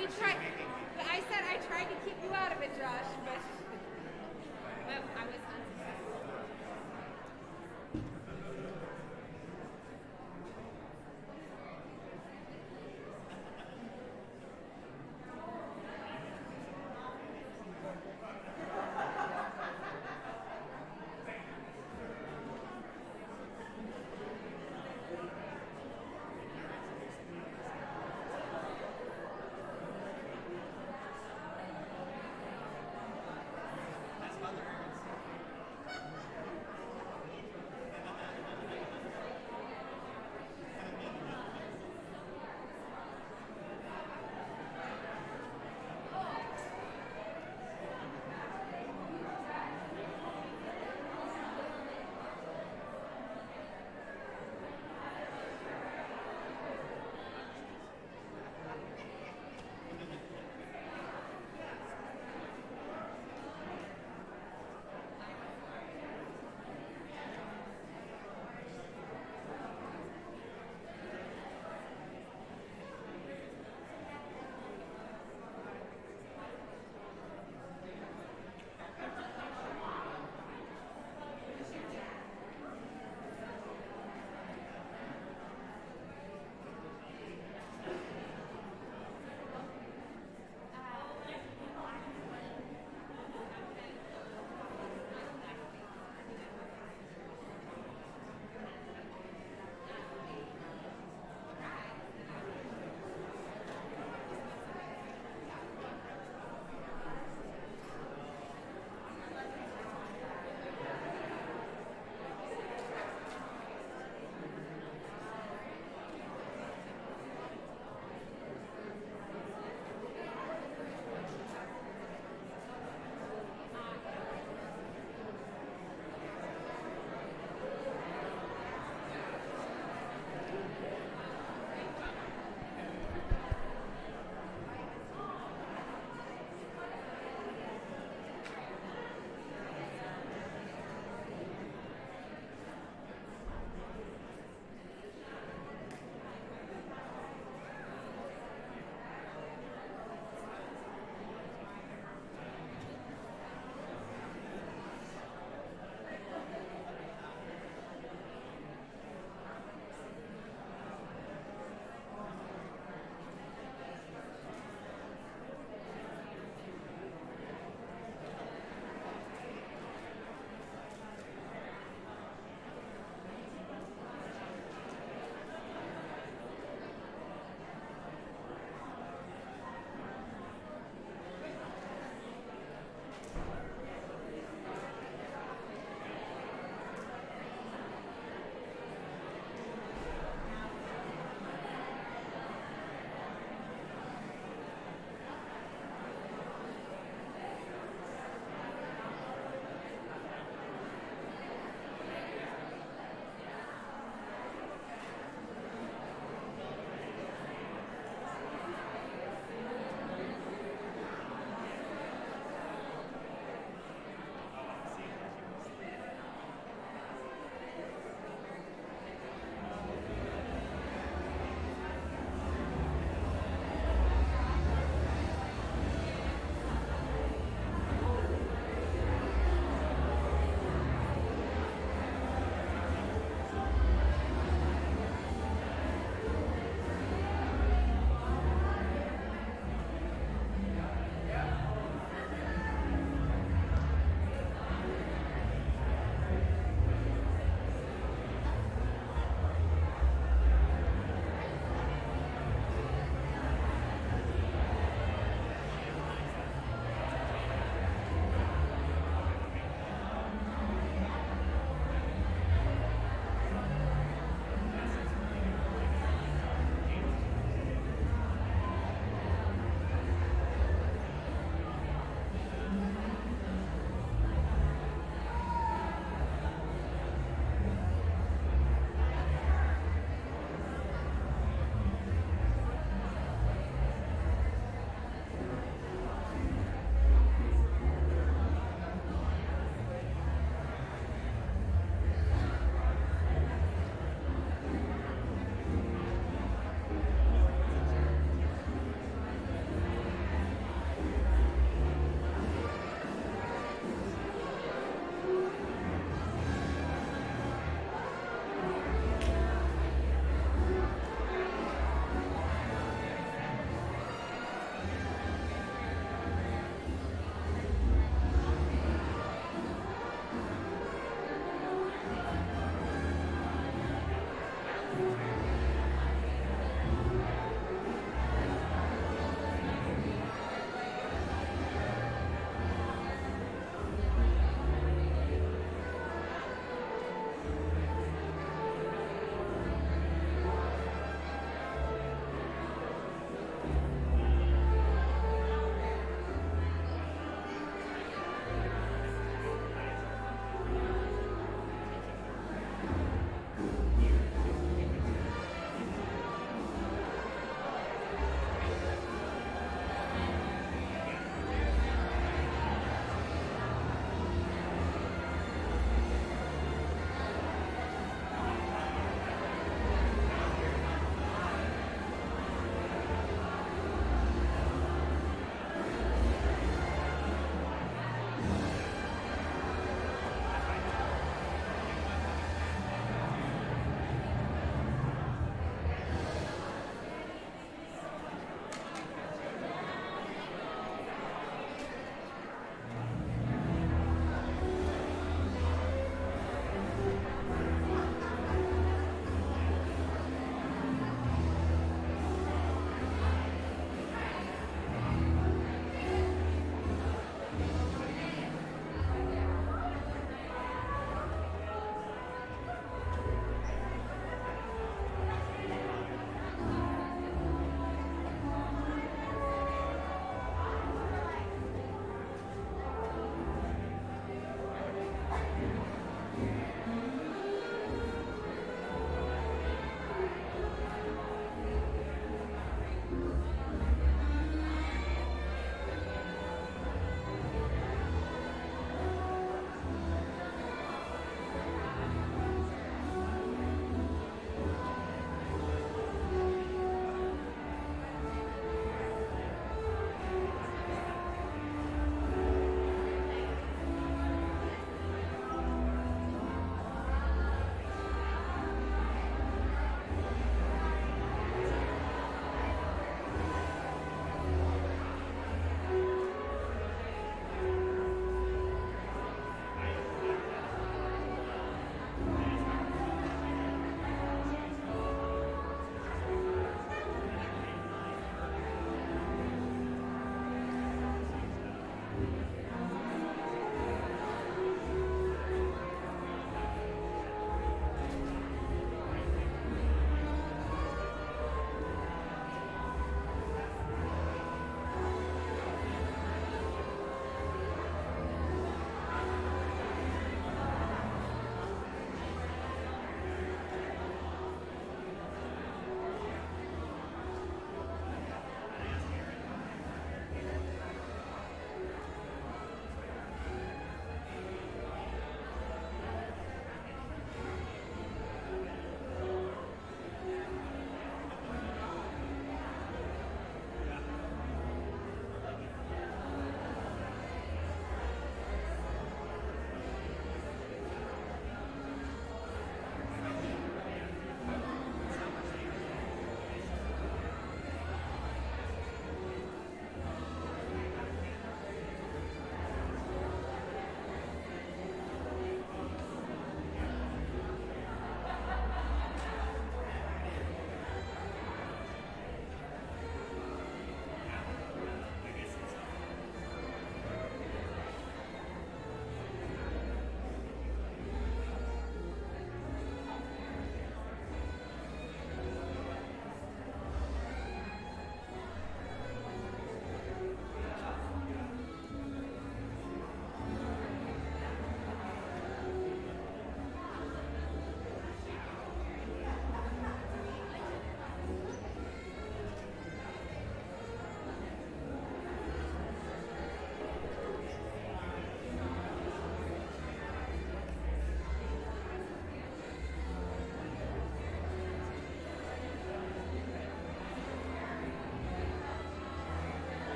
We tried. I said I tried to keep you out of it, Josh, but I was unsuccessful.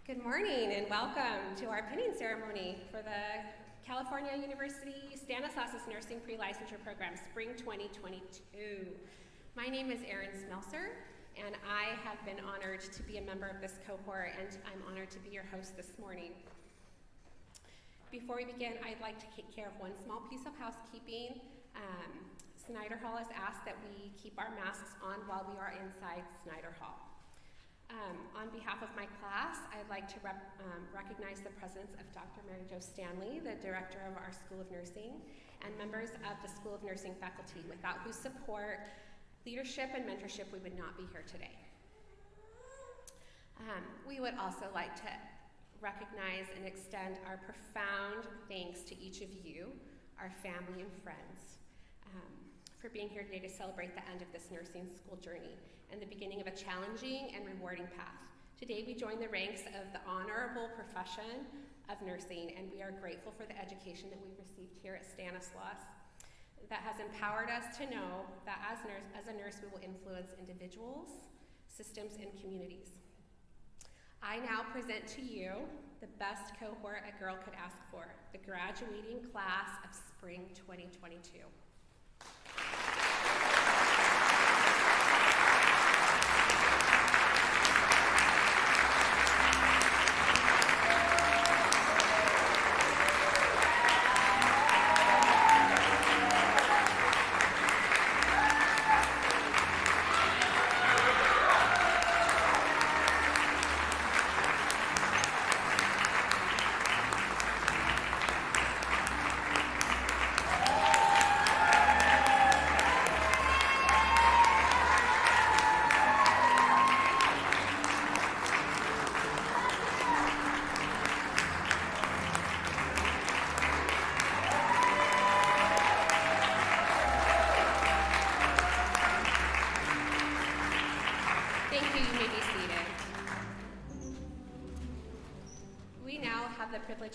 Good morning and welcome to our pinning ceremony for the California University Stanislaus Nursing Pre-Licensure Program, Spring 2022. My name is Erin Smelser, and I have been honored to be a member of this cohort, and I'm honored to be your host this morning. Before we begin, I'd like to take care of one small piece of housekeeping. Snider Hall has asked that we keep our masks on while we are inside Snider Hall. On behalf of my class, I'd like to recognize the presence of Dr. Mary Jo Stanley, the director of our School of Nursing, and members of the School of Nursing faculty, without whose support, leadership, and mentorship, we would not be here today. We would also like to recognize and extend our profound thanks to each of you, our family and friends, for being here today to celebrate the end of this nursing school journey and the beginning of a challenging and rewarding path. Today we join the ranks of the honorable profession of nursing, and we are grateful for the education that we've received here at Stanislaus that has empowered us to know that as a nurse we will influence individuals, systems, and communities. I now present to you the best cohort a girl could ask for, the graduating class of Spring 2022.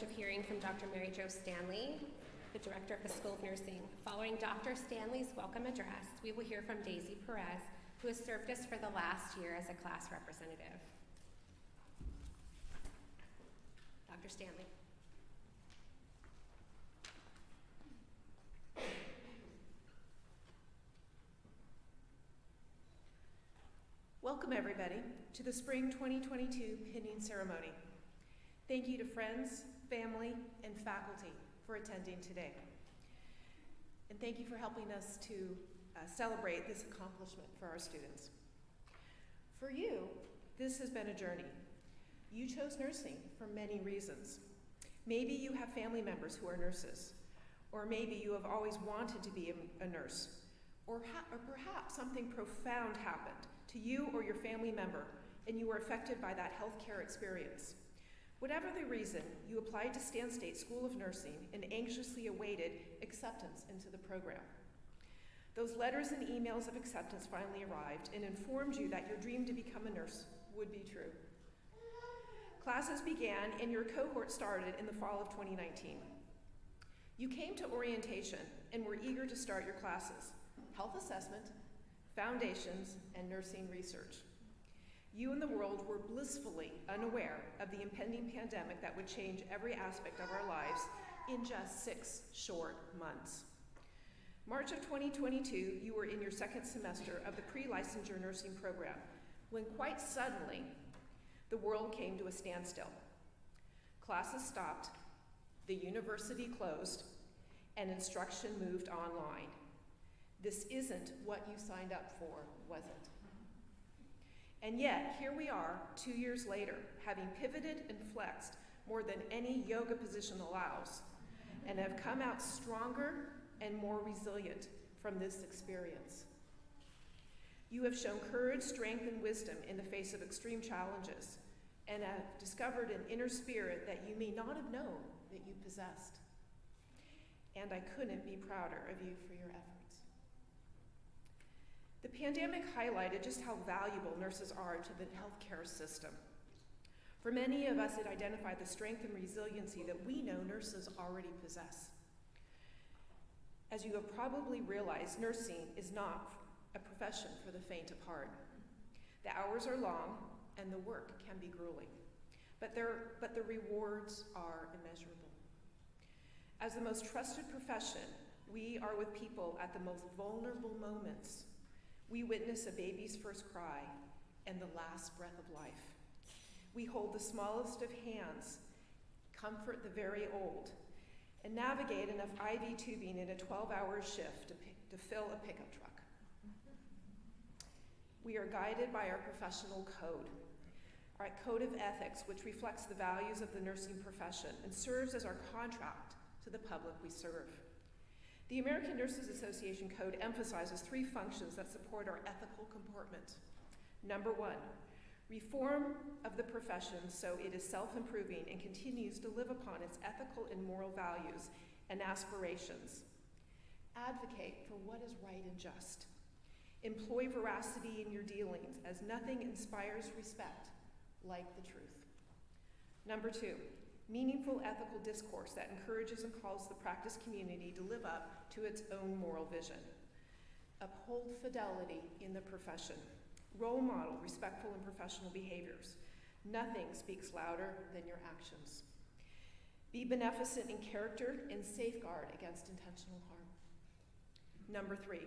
Of hearing from Dr. Mary Jo Stanley, the director of the School of Nursing. Following Dr. Stanley's welcome address, we will hear from Daisy Perez, who has served us for the last year as a class representative. Dr. Stanley. Welcome everybody to the Spring 2022 pinning ceremony. Thank you to friends, family, and faculty for attending today. And thank you for helping us to celebrate this accomplishment for our students. For you, this has been a journey. You chose nursing for many reasons. Maybe you have family members who are nurses, or maybe you have always wanted to be a nurse, or perhaps something profound happened to you or your family member, and you were affected by that healthcare experience. Whatever the reason, you applied to Stan State School of Nursing and anxiously awaited acceptance into the program. Those letters and emails of acceptance finally arrived and informed you that your dream to become a nurse would be true. Classes began and your cohort started in the fall of 2019. You came to orientation and were eager to start your classes: health assessment, foundations, and nursing research. You and the world were blissfully unaware of the impending pandemic that would change every aspect of our lives in just 6 short months. March of 2022, you were in your second semester of the pre-licensure nursing program, when quite suddenly, the world came to a standstill. Classes stopped, the university closed, and instruction moved online. This isn't what you signed up for, was it? And yet, here we are, 2 years later, having pivoted and flexed more than any yoga position allows, and have come out stronger and more resilient from this experience. You have shown courage, strength, and wisdom in the face of extreme challenges, and have discovered an inner spirit that you may not have known that you possessed. And I couldn't be prouder of you for your efforts. The pandemic highlighted just how valuable nurses are to the healthcare system. For many of us, it identified the strength and resiliency that we know nurses already possess. As you have probably realized, nursing is not a profession for the faint of heart. The hours are long and the work can be grueling. but the rewards are immeasurable. As the most trusted profession, we are with people at the most vulnerable moments. We witness a baby's first cry and the last breath of life. We hold the smallest of hands, comfort the very old, and navigate enough IV tubing in a 12-hour shift to fill a pickup truck. We are guided by our professional code, our code of ethics, which reflects the values of the nursing profession and serves as our contract to the public we serve. The American Nurses Association Code emphasizes 3 functions that support our ethical comportment. Number 1, reform of the profession so it is self-improving and continues to live upon its ethical and moral values and aspirations. Advocate for what is right and just. Employ veracity in your dealings, as nothing inspires respect like the truth. Number 2, meaningful ethical discourse that encourages and calls the practice community to live up to its own moral vision. Uphold fidelity in the profession. Role model respectful and professional behaviors. Nothing speaks louder than your actions. Be beneficent in character and safeguard against intentional harm. Number 3,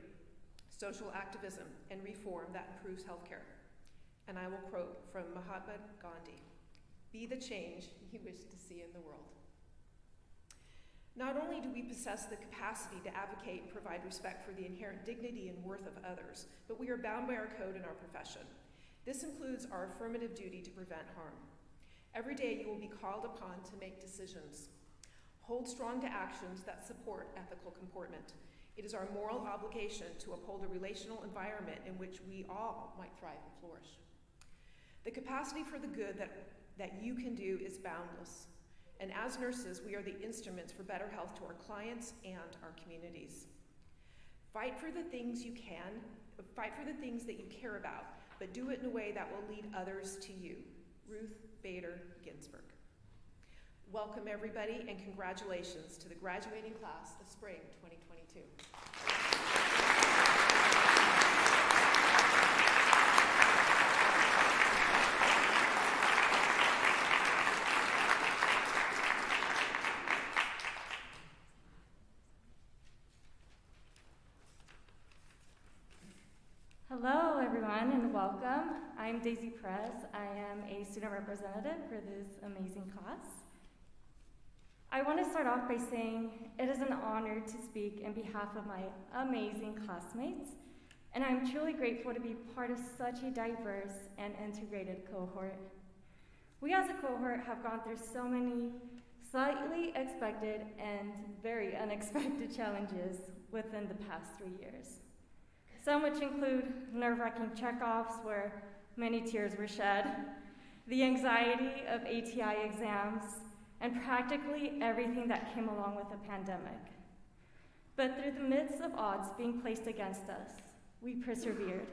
social activism and reform that improves healthcare. And I will quote from Mahatma Gandhi, "Be the change you wish to see in the world." Not only do we possess the capacity to advocate and provide respect for the inherent dignity and worth of others, but we are bound by our code in our profession. This includes our affirmative duty to prevent harm. Every day you will be called upon to make decisions. Hold strong to actions that support ethical comportment. It is our moral obligation to uphold a relational environment in which we all might thrive and flourish. The capacity for the good that you can do is boundless. And as nurses, we are the instruments for better health to our clients and our communities. Fight for the things that you care about, but do it in a way that will lead others to you. Ruth Bader Ginsburg. Welcome everybody, and congratulations to the graduating class of spring 2022. Hello, everyone, and welcome. I'm Daisy Perez. I am a student representative for this amazing class. I want to start off by saying it is an honor to speak in behalf of my amazing classmates, and I'm truly grateful to be part of such a diverse and integrated cohort. We as a cohort have gone through so many slightly expected and very unexpected challenges within the past 3 years. Some which include nerve-wracking checkoffs where many tears were shed, the anxiety of ATI exams, and practically everything that came along with the pandemic. But through the midst of odds being placed against us, we persevered.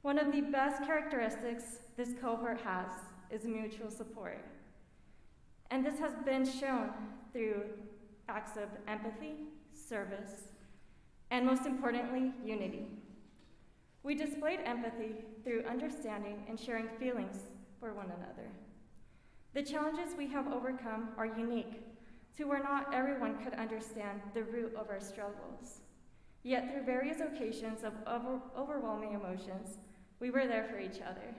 One of the best characteristics this cohort has is mutual support. And this has been shown through acts of empathy, service, and most importantly, unity. We displayed empathy through understanding and sharing feelings for one another. The challenges we have overcome are unique to where not everyone could understand the root of our struggles. Yet through various occasions of overwhelming emotions, we were there for each other.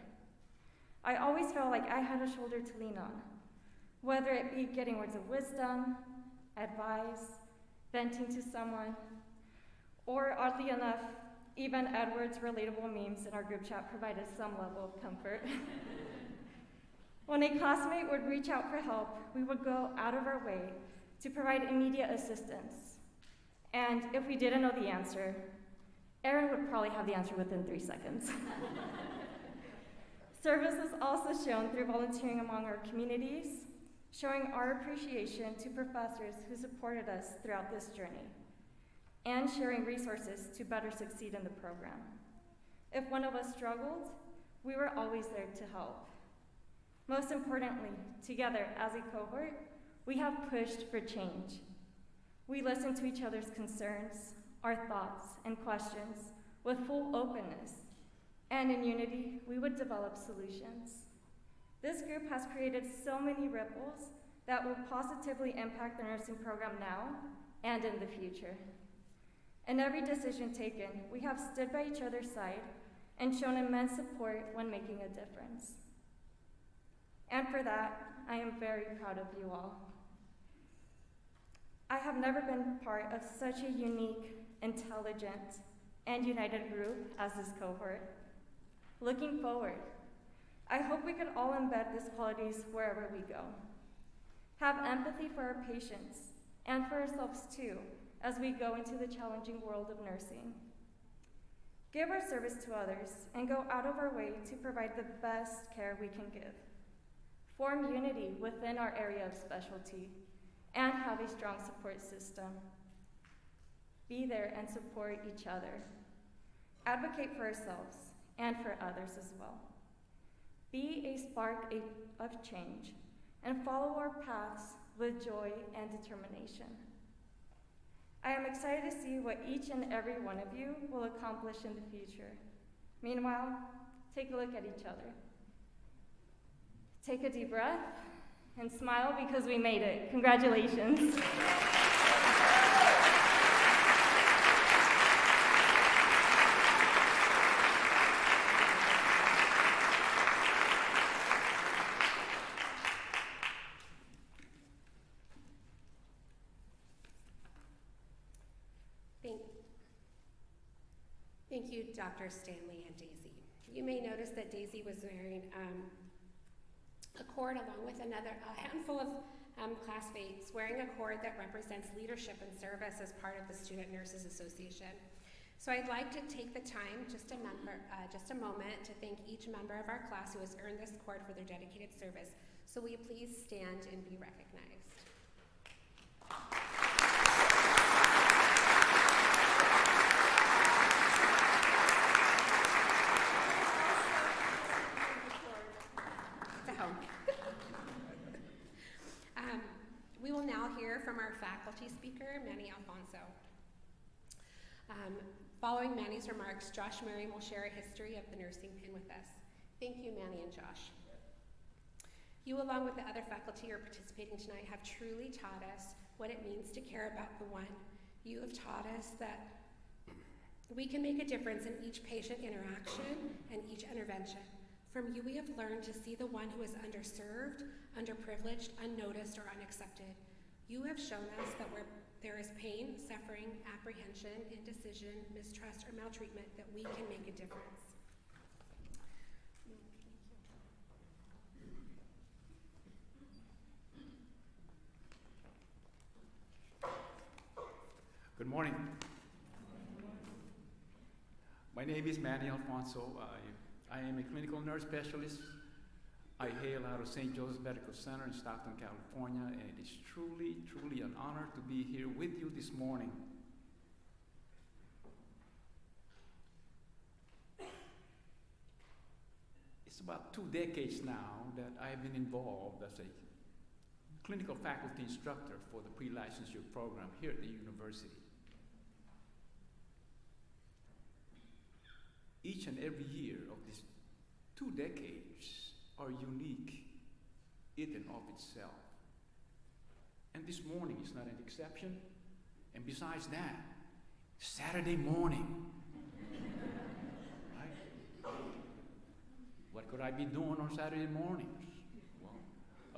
I always felt like I had a shoulder to lean on, whether it be getting words of wisdom, advice, venting to someone, or oddly enough, even Edward's relatable memes in our group chat provided some level of comfort. When a classmate would reach out for help, we would go out of our way to provide immediate assistance. And if we didn't know the answer, Erin would probably have the answer within 3 seconds. Service is also shown through volunteering among our communities, showing our appreciation to professors who supported us throughout this journey, and sharing resources to better succeed in the program. If one of us struggled, we were always there to help. Most importantly, together as a cohort, we have pushed for change. We listened to each other's concerns, our thoughts, and questions with full openness, and in unity, we would develop solutions. This group has created so many ripples that will positively impact the nursing program now and in the future. In every decision taken, we have stood by each other's side and shown immense support when making a difference. And for that, I am very proud of you all. I have never been part of such a unique, intelligent, and united group as this cohort. Looking forward, I hope we could all embed these qualities wherever we go. Have empathy for our patients and for ourselves too, as we go into the challenging world of nursing. Give our service to others and go out of our way to provide the best care we can give. Form unity within our area of specialty and have a strong support system. Be there and support each other. Advocate for ourselves and for others as well. Be a spark of change and follow our paths with joy and determination. I am excited to see what each and every one of you will accomplish in the future. Meanwhile, take a look at each other. Take a deep breath and smile because we made it. Congratulations. Thank you, Dr. Stanley and Daisy. You may notice that Daisy was wearing a cord along with a handful of classmates wearing a cord that represents leadership and service as part of the Student Nurses Association. So I'd like to take the time, just a moment, to thank each member of our class who has earned this cord for their dedicated service. So will you please stand and be recognized? We will now hear from our faculty speaker, Manny Alfonso. Following Manny's remarks, Josh Murray will share a history of the nursing pin with us. Thank you, Manny and Josh. You, along with the other faculty who are participating tonight, have truly taught us what it means to care about the one. You have taught us that we can make a difference in each patient interaction and each intervention. From you, we have learned to see the one who is underserved, underprivileged, unnoticed, or unaccepted. You have shown us that where there is pain, suffering, apprehension, indecision, mistrust, or maltreatment, that we can make a difference. Good morning. My name is Manny Alfonso. I am a clinical nurse specialist. I hail out of St. Joseph's Medical Center in Stockton, California, and it is truly, truly an honor to be here with you this morning. It's about 2 decades now that I have been involved as a clinical faculty instructor for the Prelicensure program here at the university. Each and every year of these 2 decades are unique in and of itself. And this morning is not an exception. And besides that, Saturday morning. Right? What could I be doing on Saturday mornings? Well,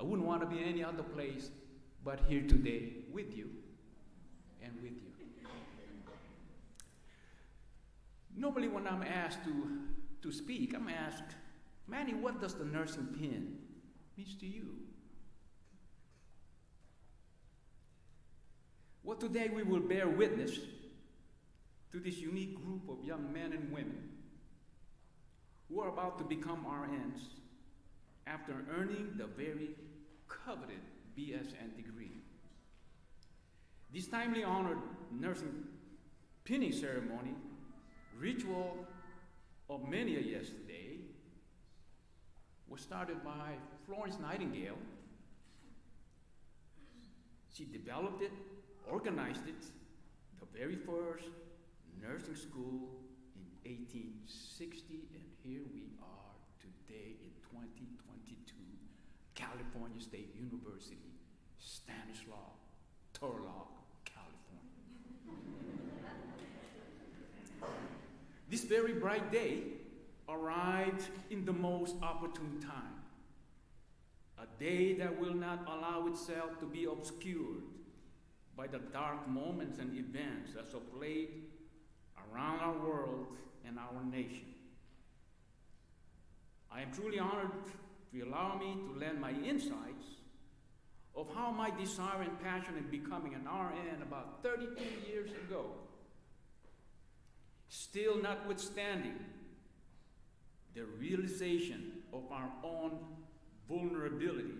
I wouldn't want to be any other place but here today with you and with you. Normally when I'm asked to speak, I'm asked, Manny, what does the nursing pin mean to you? Well, today we will bear witness to this unique group of young men and women who are about to become RNs after earning the very coveted BSN degree. This timely honored nursing pinning ceremony, ritual of many a yesterday, was started by Florence Nightingale. She developed it, organized it, the very first nursing school in 1860, and here we are today in 2022. California State University, Stanislaus, Turlock, California. This very bright day arrived in the most opportune time, a day that will not allow itself to be obscured by the dark moments and events as of late around our world and our nation. I am truly honored to allow me to lend my insights of how my desire and passion in becoming an RN about 32 years ago, still notwithstanding the realization of our own vulnerability,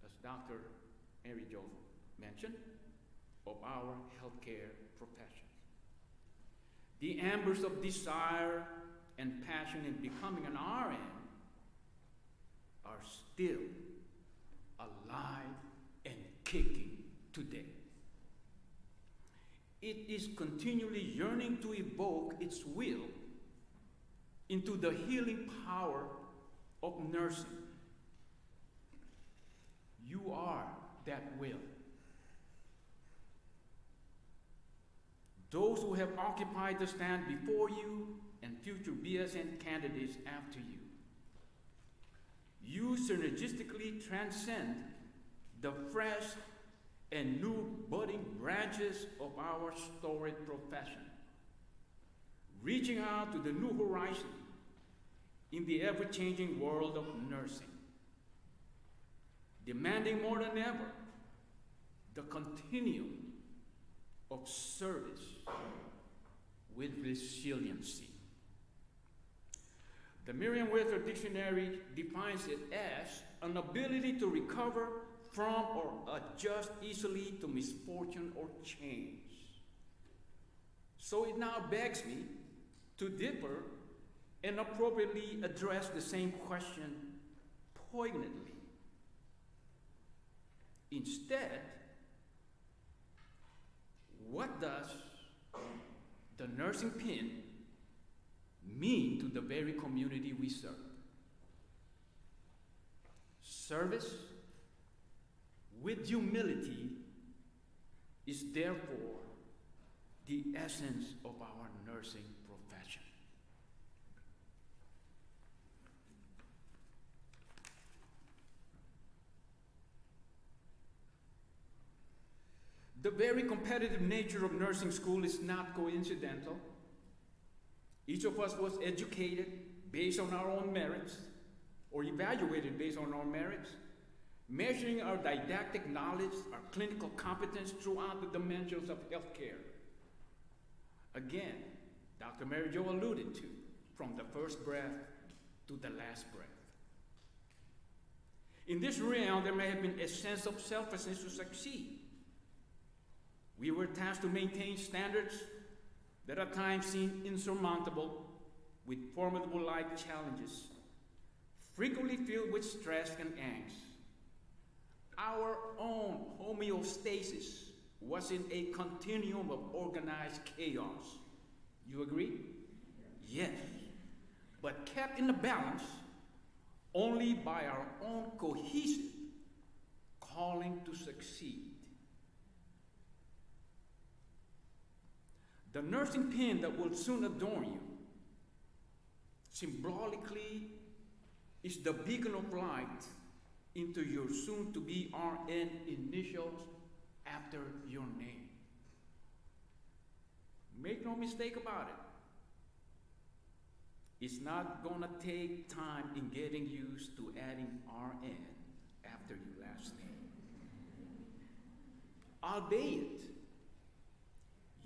as Dr. Mary Jo mentioned, of our healthcare profession. The embers of desire and passion in becoming an RN are still alive and kicking today. It is continually yearning to evoke its will into the healing power of nursing. You are that will. Those who have occupied the stand before you and future BSN candidates after you. You synergistically transcend the fresh and new budding branches of our storied profession, reaching out to the new horizon in the ever-changing world of nursing, demanding more than ever the continuum of service with resiliency. The Merriam-Webster Dictionary defines it as an ability to recover from or adjust easily to misfortune or change. So it now begs me to differ and appropriately address the same question poignantly. Instead, what does the nursing pin mean to the very community we serve? Service with humility is therefore the essence of our nursing profession. The very competitive nature of nursing school is not coincidental. Each of us was educated based on our own merits, or evaluated based on our merits, measuring our didactic knowledge, our clinical competence throughout the dimensions of healthcare. Again, Dr. Mary Jo alluded to, from the first breath to the last breath. In this realm, there may have been a sense of selflessness to succeed. We were tasked to maintain standards that at times seemed insurmountable, with formidable-like challenges, frequently filled with stress and angst. Our own homeostasis was in a continuum of organized chaos. You agree? Yes. But kept in the balance only by our own cohesive calling to succeed. The nursing pin that will soon adorn you, symbolically, is the beacon of light into your soon-to-be RN initials after your name. Make no mistake about it. It's not gonna take time in getting used to adding RN after your last name. Albeit,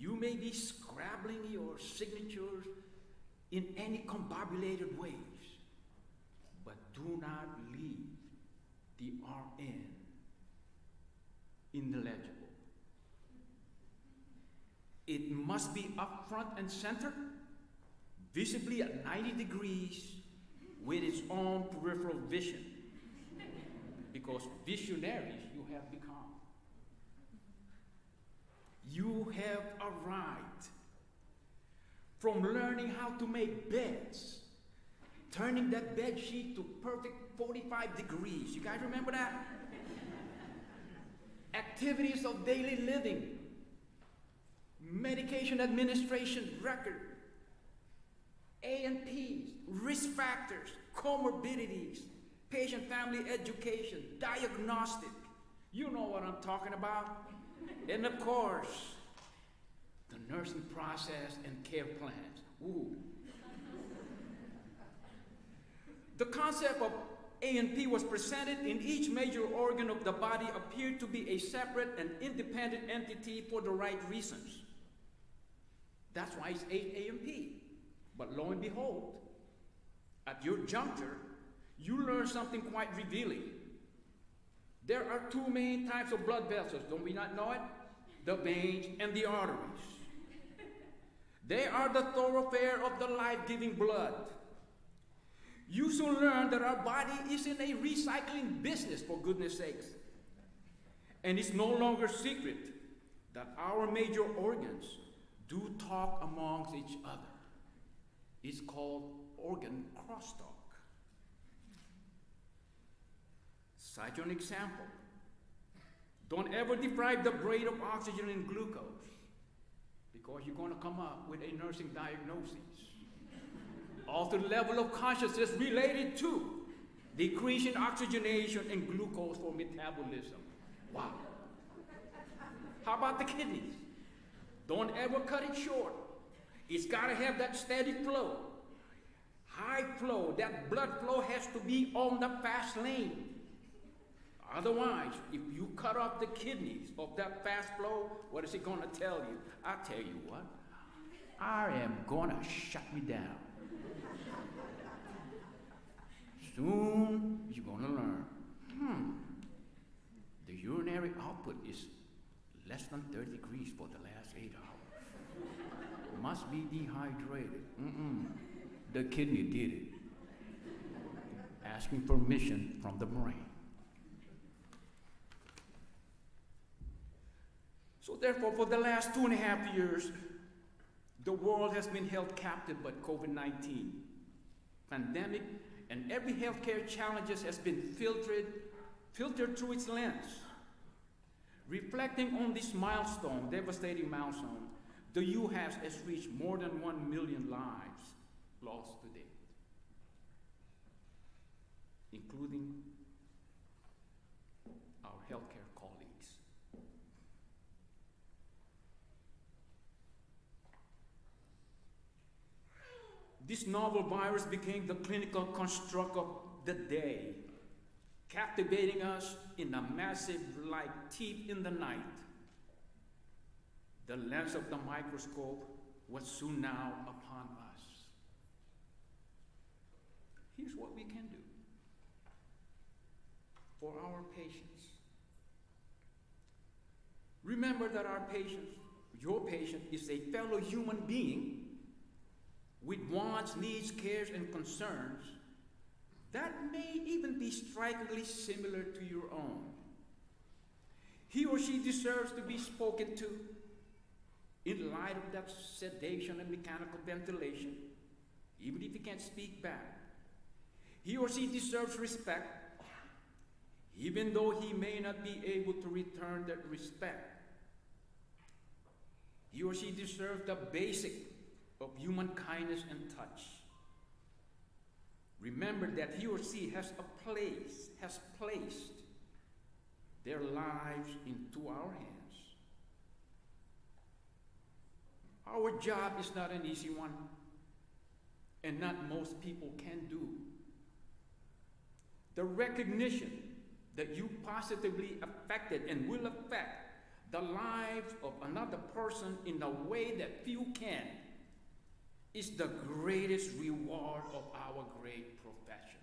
you may be scrabbling your signatures in any combobulated ways, but do not leave the RN illegible. It must be up front and center, visibly at 90 degrees with its own peripheral vision, because visionaries you have become. You have arrived from learning how to make beds turning that bed sheet to perfect 45 degrees. You guys remember that? Activities of daily living, medication administration record, A&Ps, risk factors, comorbidities, patient family education, diagnostic. You know what I'm talking about. And of course, the nursing process and care plans. Ooh. The concept of A&P was presented in each major organ of the body appeared to be a separate and independent entity for the right reasons. That's why it's A&P. But lo and behold, at your juncture, you learn something quite revealing. There are two main types of blood vessels, don't we not know it? The veins and the arteries. They are the thoroughfare of the life-giving blood. You soon learn that our body is in a recycling business, for goodness sakes. And it's no longer secret that our major organs do talk amongst each other. It's called organ crosstalk. Cite an example. Don't ever deprive the brain of oxygen and glucose, because you're going to come up with a nursing diagnosis. Also, the level of consciousness related to decrease in oxygenation and glucose for metabolism. Wow. How about the kidneys? Don't ever cut it short. It's got to have that steady flow. High flow, that blood flow has to be on the fast lane. Otherwise, if you cut off the kidneys of that fast flow, what is it going to tell you? I'll tell you what, I am going to shut me down. Soon, you're going to learn, the urinary output is less than 30 degrees for the last 8 hours. Must be dehydrated. The kidney did it. Asking permission from the brain. So therefore, for the last 2.5 years, the world has been held captive by COVID-19 pandemic, and every healthcare challenges has been filtered through its lens. Reflecting on this milestone, devastating milestone, the U.S. has reached more than 1 million lives lost to date, including our healthcare colleagues. This novel virus became the clinical construct of the day, captivating us in a massive, like teeth in the night. The lens of the microscope was soon now upon us. Here's what we can do for our patients. Remember that our patient, your patient, is a fellow human being with wants, needs, cares, and concerns that may even be strikingly similar to your own. He or she deserves to be spoken to in light of that sedation and mechanical ventilation, even if he can't speak back. He or she deserves respect, even though he may not be able to return that respect. He or she deserves the basic of human kindness and touch. Remember that he or she has placed their lives into our hands. Our job is not an easy one, and not most people can do. The recognition that you positively affected and will affect the lives of another person in a way that few can is the greatest reward of our great profession.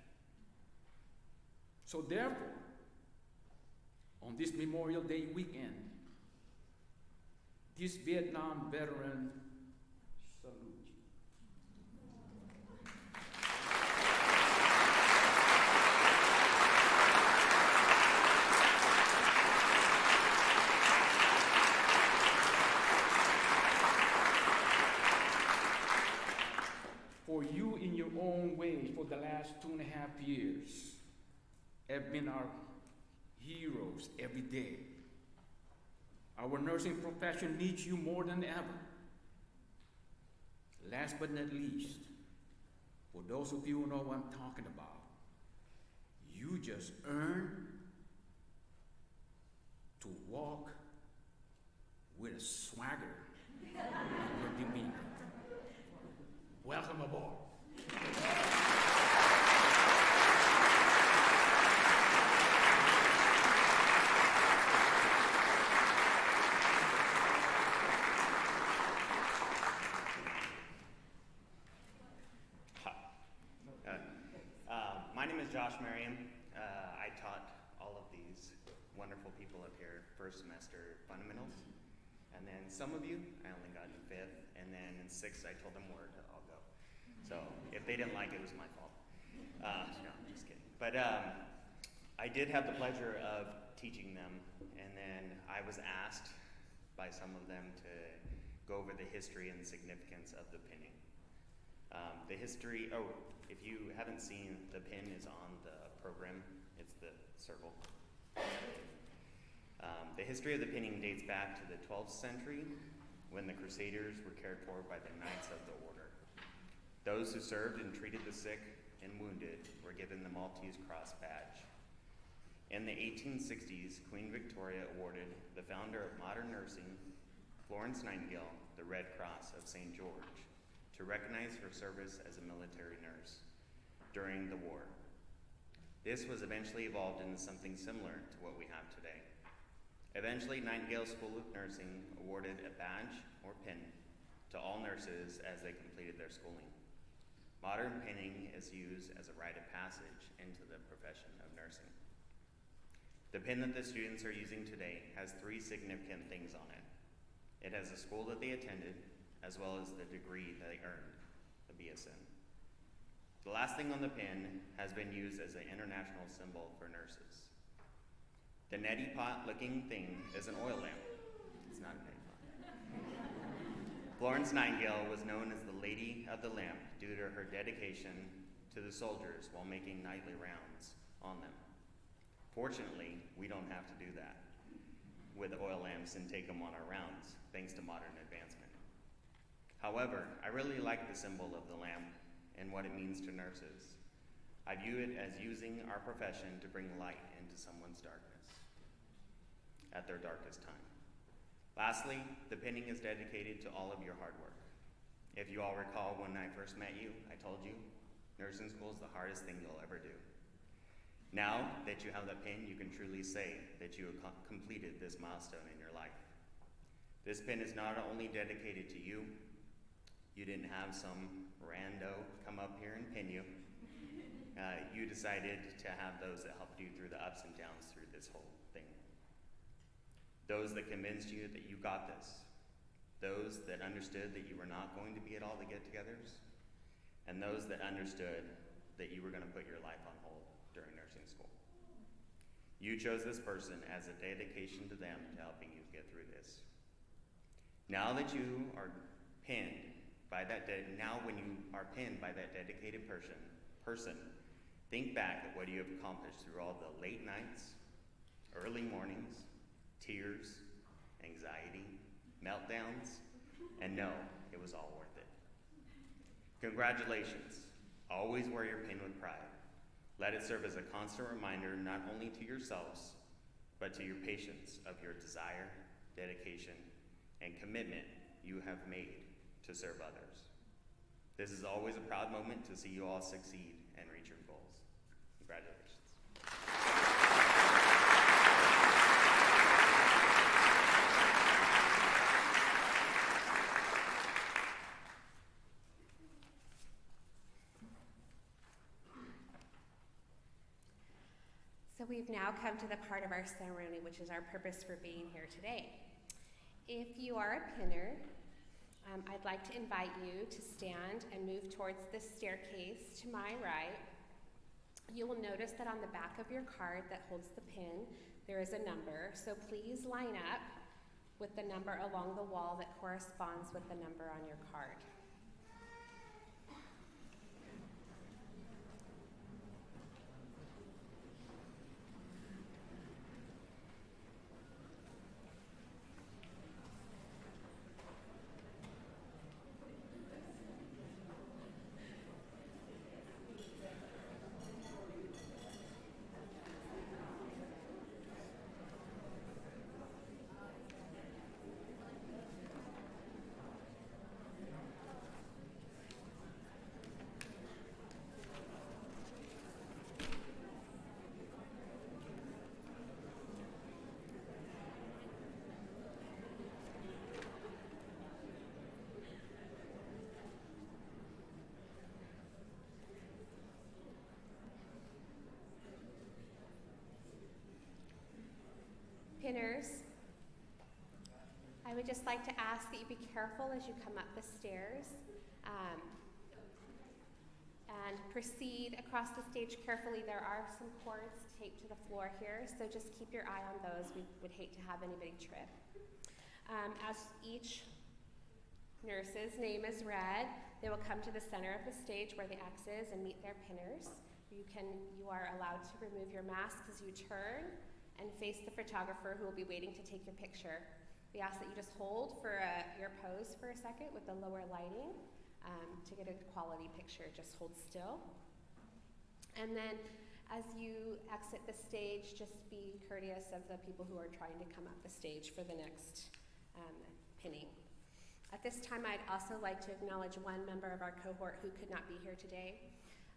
So therefore, on this Memorial Day weekend, this Vietnam veteran salutes you. For you in your own ways, for the our heroes every day. Our nursing profession needs you more than ever. Last but not least, for those of you who know what I'm talking about, you just earn to walk with a swagger in your demeanor. Welcome aboard. My name is Josh Merriam. I taught all of these wonderful people up here first semester fundamentals. And then some of you, I only got in 5th. And then in 6th, I told them where to all go. So if they didn't like it, it was my fault. No, I'm just kidding. But I did have the pleasure of teaching them. And then I was asked by some of them to go over the history and significance of the pinning. The history, if you haven't seen, the pin is on the program. It's the circle. The history of the pinning dates back to the 12th century when the Crusaders were cared for by the Knights of the Order. Those who served and treated the sick and wounded were given the Maltese Cross badge. In the 1860s, Queen Victoria awarded the founder of modern nursing, Florence Nightingale, the Red Cross of St. George, to recognize her service as a military nurse during the war. This was eventually evolved into something similar to what we have today. Eventually, Nightingale School of Nursing awarded a badge or pin to all nurses as they completed their schooling. Modern pinning is used as a rite of passage into the profession of nursing. The pin that the students are using today has 3 significant things on it. It has the school that they attended, as well as the degree they earned, the BSN. The last thing on the pin has been used as an international symbol for nurses. The neti pot looking thing is an oil lamp. It's not a neti pot. Florence Nightingale was known as the Lady of the Lamp due to her dedication to the soldiers while making nightly rounds on them. Fortunately, we don't have to do that with oil lamps and take them on our rounds, thanks to modern advancement. However, I really like the symbol of the lamp and what it means to nurses. I view it as using our profession to bring light into someone's darkness at their darkest time. Lastly, the pinning is dedicated to all of your hard work. If you all recall when I first met you, I told you, nursing school is the hardest thing you'll ever do. Now that you have the pin, you can truly say that you have completed this milestone in your life. This pin is not only dedicated to you. You didn't have some rando come up here and pin you. You decided to have those that helped you through the ups and downs through this whole thing. Those that convinced you that you got this. Those that understood that you were not going to be at all the get-togethers. And those that understood that you were going to put your life on hold during nursing school. You chose this person as a dedication to them to helping you get through this. Now that you are pinned by that, now when you are pinned by that dedicated person, think back at what you have accomplished through all the late nights, early mornings, tears, anxiety, meltdowns, and know it was all worth it. Congratulations. Always wear your pin with pride. Let it serve as a constant reminder not only to yourselves, but to your patients of your desire, dedication, and commitment you have made to serve others. This is always a proud moment to see you all succeed and reach your goals. Congratulations. So we've now come to the part of our ceremony, which is our purpose for being here today. If you are a pinner, I'd like to invite you to stand and move towards the staircase to my right. You will notice that on the back of your card that holds the pin, there is a number. So please line up with the number along the wall that corresponds with the number on your card. pinners, I would just like to ask that you be careful as you come up the stairs and proceed across the stage carefully. There are some cords taped to the floor here, so just keep your eye on those. We would hate to have anybody trip. As each nurse's name is read, they will come to the center of the stage where the X is and meet their pinners. You are allowed to remove your mask as you turn and face the photographer who will be waiting to take your picture. We ask that you just hold for your pose for a second with the lower lighting to get a quality picture. Just hold still. And then as you exit the stage, just be courteous of the people who are trying to come up the stage for the next pinning. At this time, I'd also like to acknowledge one member of our cohort who could not be here today.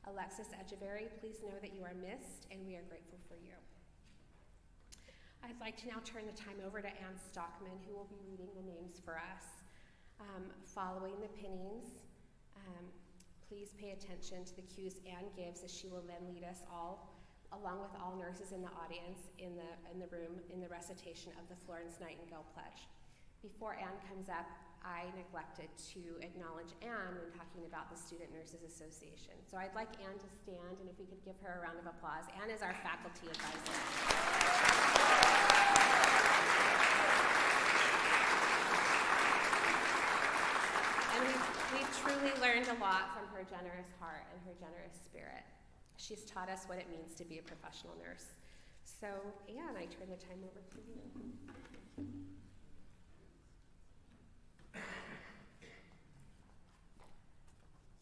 Alexis Echeverry, please know that you are missed and we are grateful for you. I'd like to now turn the time over to Ann Stockman, who will be reading the names for us. Following the pinnings, please pay attention to the cues Ann gives, as she will then lead us all, along with all nurses in the audience, in the room, in the recitation of the Florence Nightingale Pledge. Before Ann comes up, I neglected to acknowledge Ann when talking about the Student Nurses Association. So I'd like Ann to stand, and if we could give her a round of applause. Ann is our faculty advisor. And we've truly learned a lot from her generous heart and her generous spirit. She's taught us what it means to be a professional nurse. So, Ann, I turn the time over to you.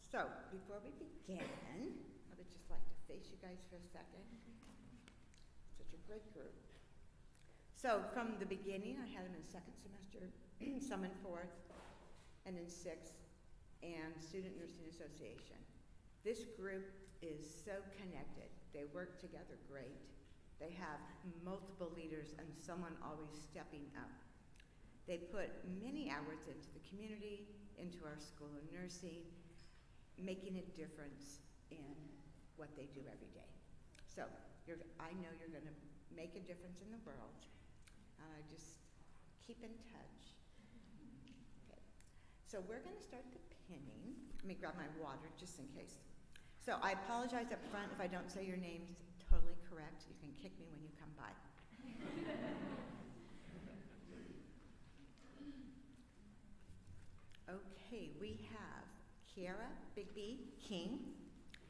So, before we begin, I would just like to face you guys for a second. Such a great group. So, from the beginning, I had them in second semester, some in fourth, and in sixth, and Student Nursing Association. This group is so connected. They work together great. They have multiple leaders and someone always stepping up. They put many hours into the community, into our school of nursing, making a difference in what they do every day. So, I know you're going to make a difference in the world. Just keep in touch. Okay. So we're going to start the pinning. Let me grab my water just in case. So I apologize up front if I don't say your names totally correct. You can kick me when you come by. Okay, we have Kiara Bigby King,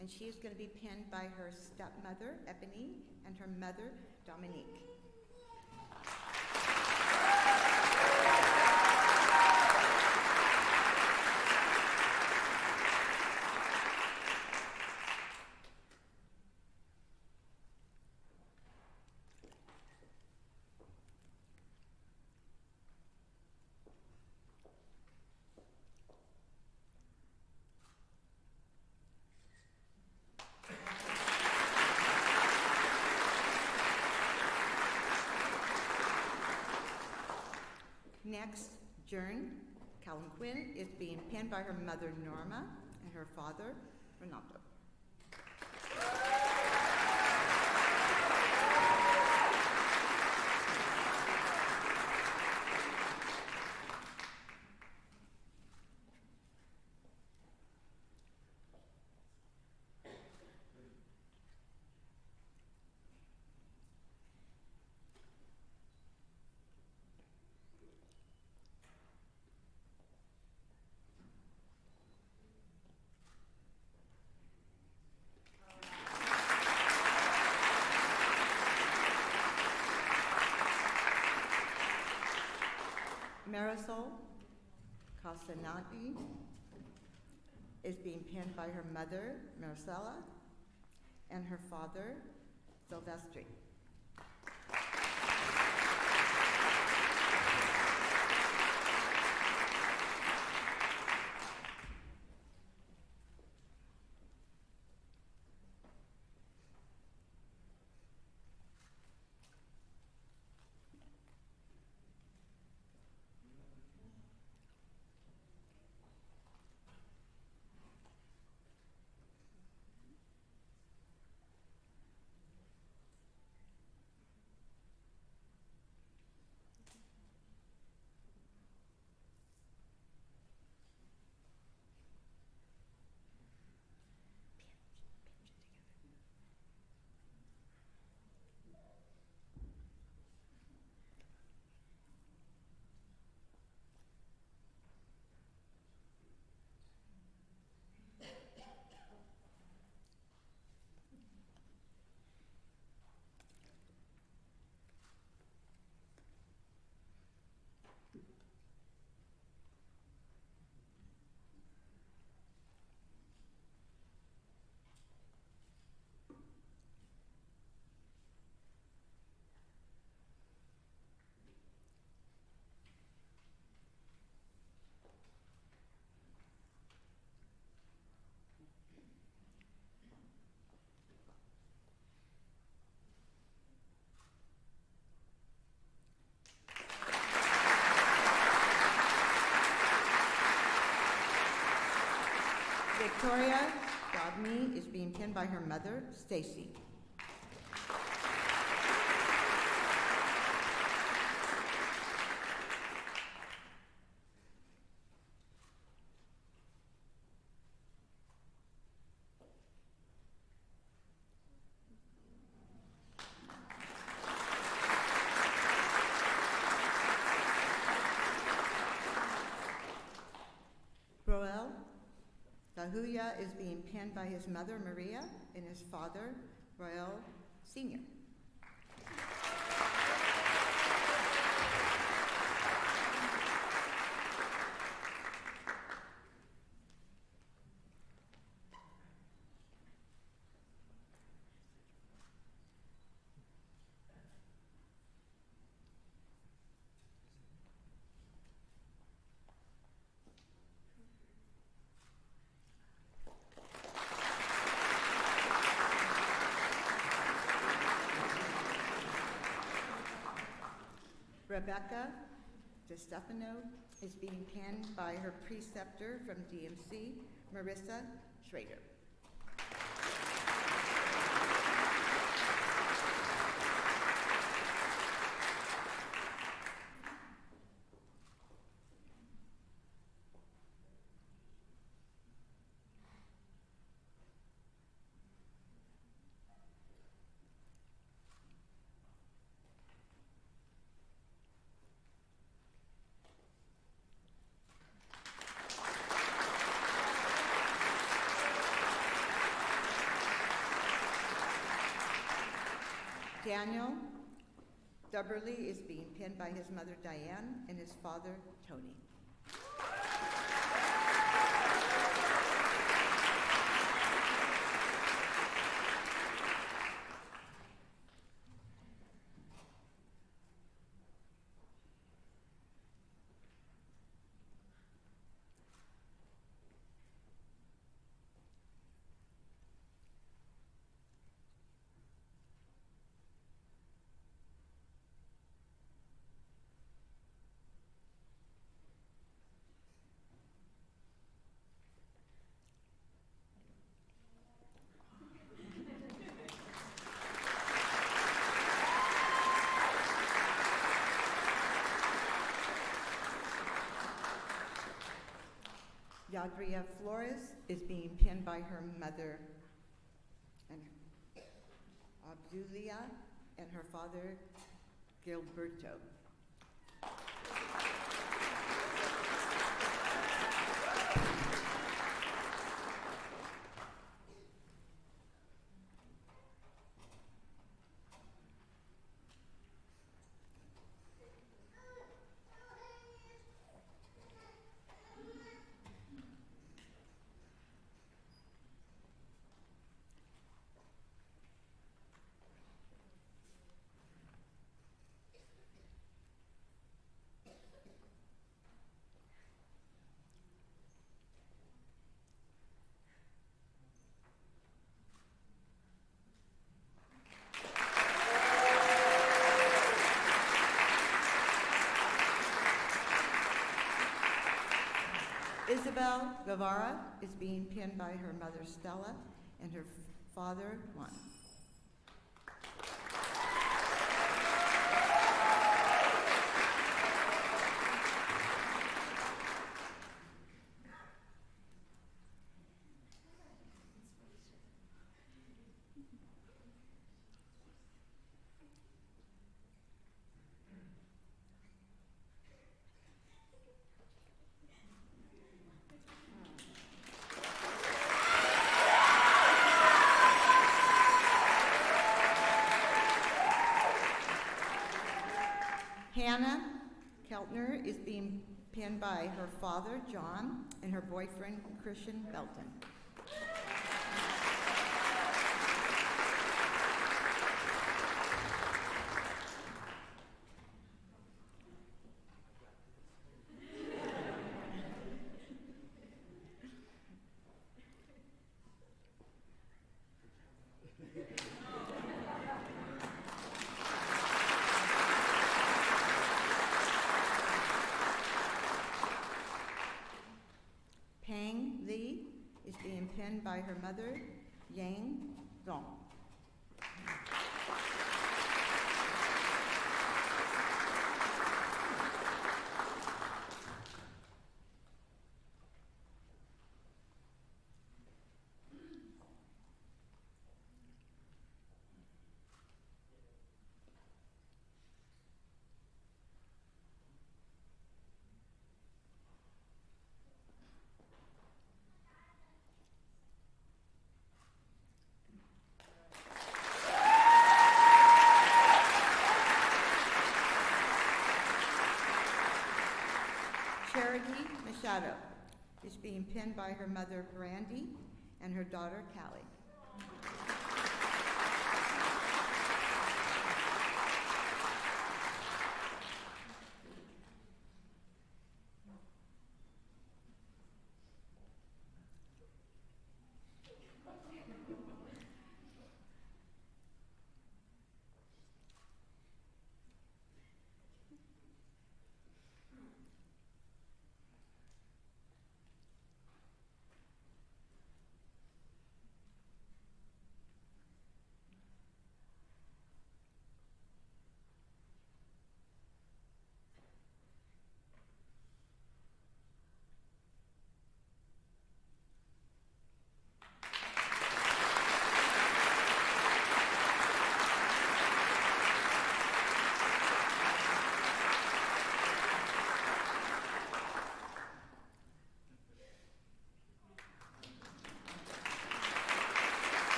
and she is going to be pinned by her stepmother, Ebony, and her mother, Dominique. Next, Jern Callan Quinn is being pinned by her mother, Norma, and her father, Renato. Marisol Casanati is being pinned by her mother, Marcella, and her father, Silvestri. Victoria Dobney is being pinned by her mother, Stacy. Roel Lahuya is being pinned by his mother, Maria, and his father, Roel Sr. Rebecca DeStefano is being pinned by her preceptor from DMC, Marissa Schrader. Daniel Dubberly is being pinned by his mother, Diane, and his father, Tony. Yadria Flores is being pinned by her mother, and Abdulia, and her father, Gilberto. Isabel Guevara is being pinned by her mother, Stella, and her father, Juan. Hannah Keltner is being pinned by her father, John, and her boyfriend, Christian Belton. Pang Lee is by her mother, Yang Zong. Charity Machado is being pinned by her mother, Brandy, and her daughter, Callie.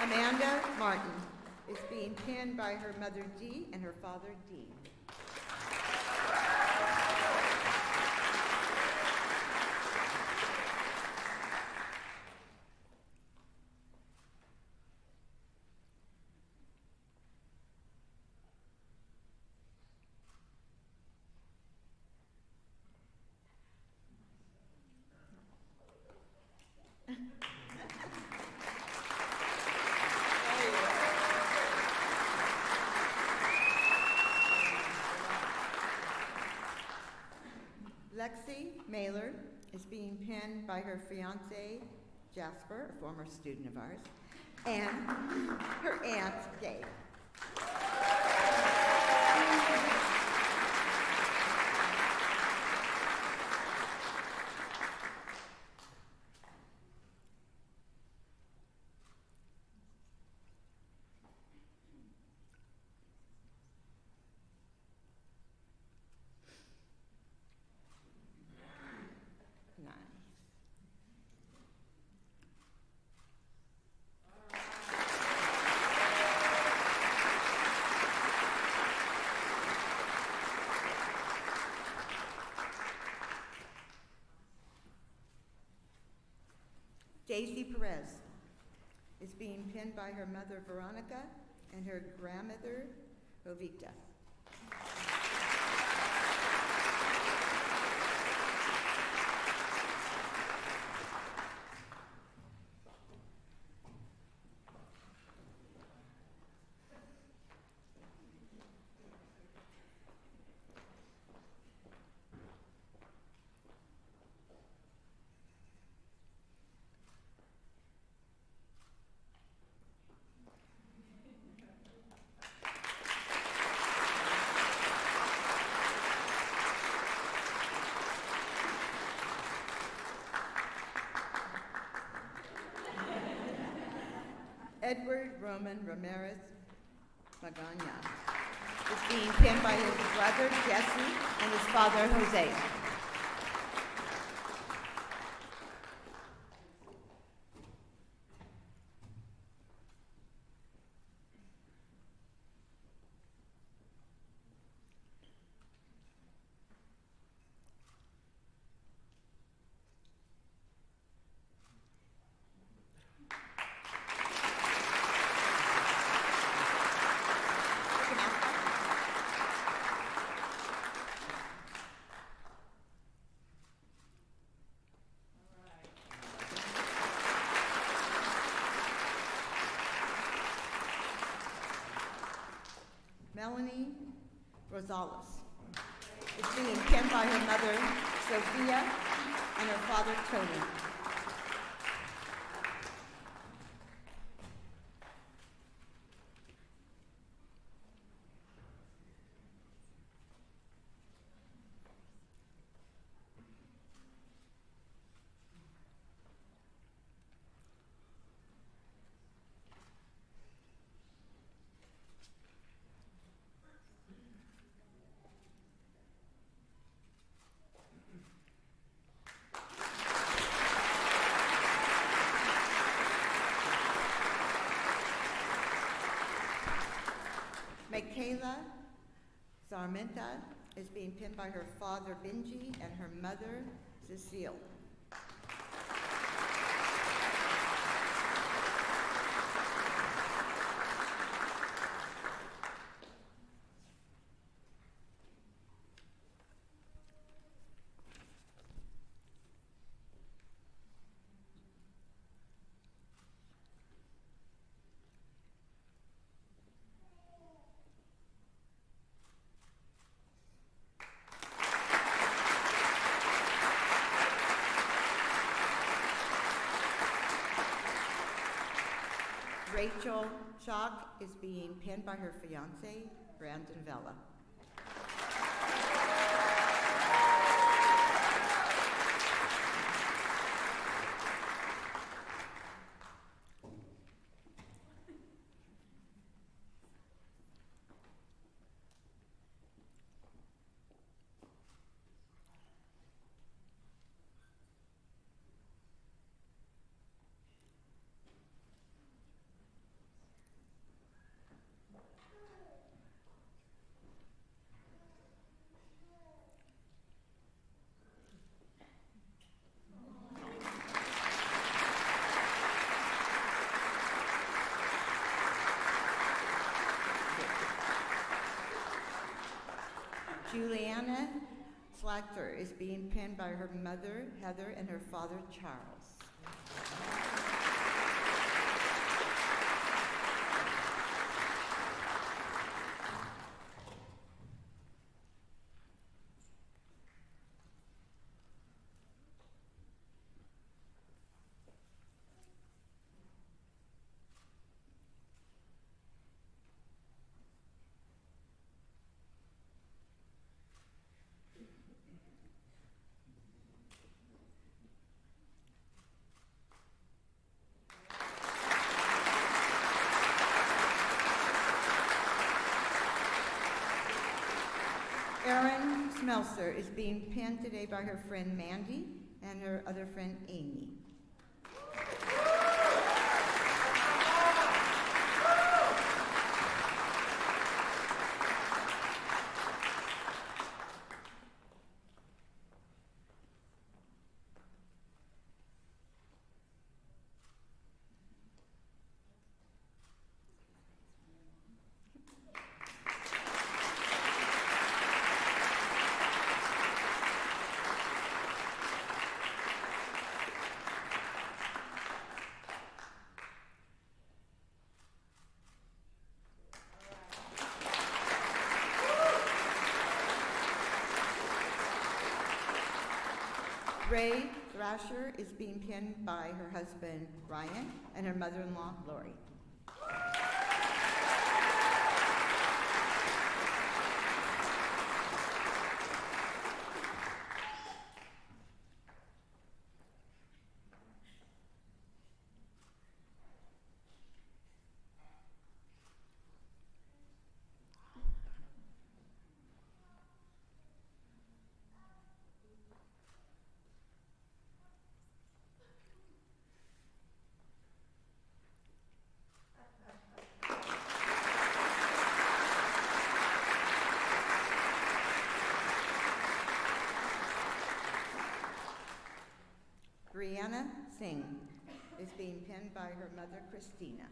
Amanda Martin is being pinned by her mother, Dee, and her father, Dean. Lexi Mailer is being pinned by her fiance, Jasper, a former student of ours, and her aunt, Gabe. Daisy Perez is being pinned by her mother, Veronica, and her grandmother, Rovita. Edward Roman Ramirez Magana is being pinned by his brother, Jesse, and his father, Jose. Melanie Rosales is being pinned by her mother, Sophia, and her father, Tony. Michaela Zarmenta is being pinned by her father, Benji, and her mother, Cecile. Rachel Schock is being pinned by her fiance, Brandon Vella. Juliana Slachter is being pinned by her mother, Heather, and her father, Charles. Erin Smelser is being pinned today by her friend Mandy and her other friend Amy. Ray Thrasher is being pinned by her husband, Ryan, and her mother-in-law, Lori. Brianna Singh is being pinned by her mother, Christina.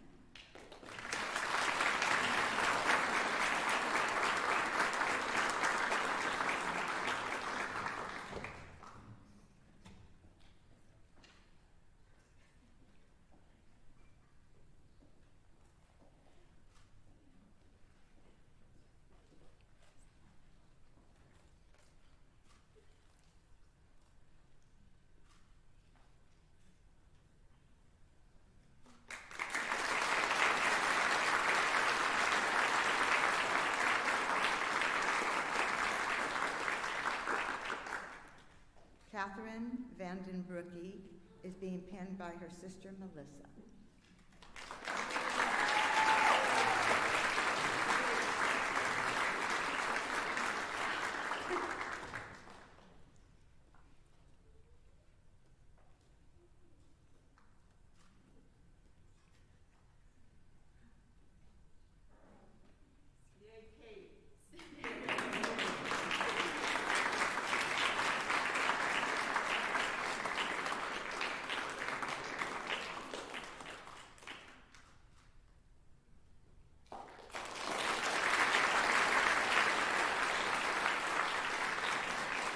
Catherine Vandenbroeke is being pinned by her sister, Melissa.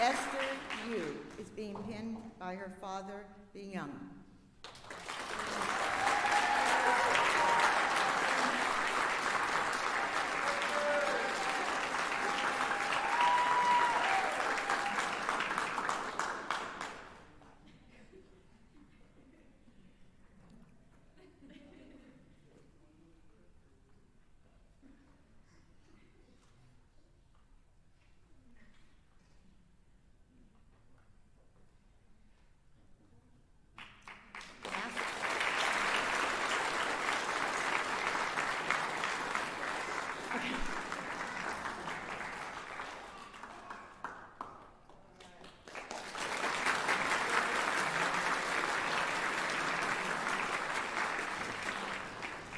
Esther Yu is being pinned by her father, Bing Young.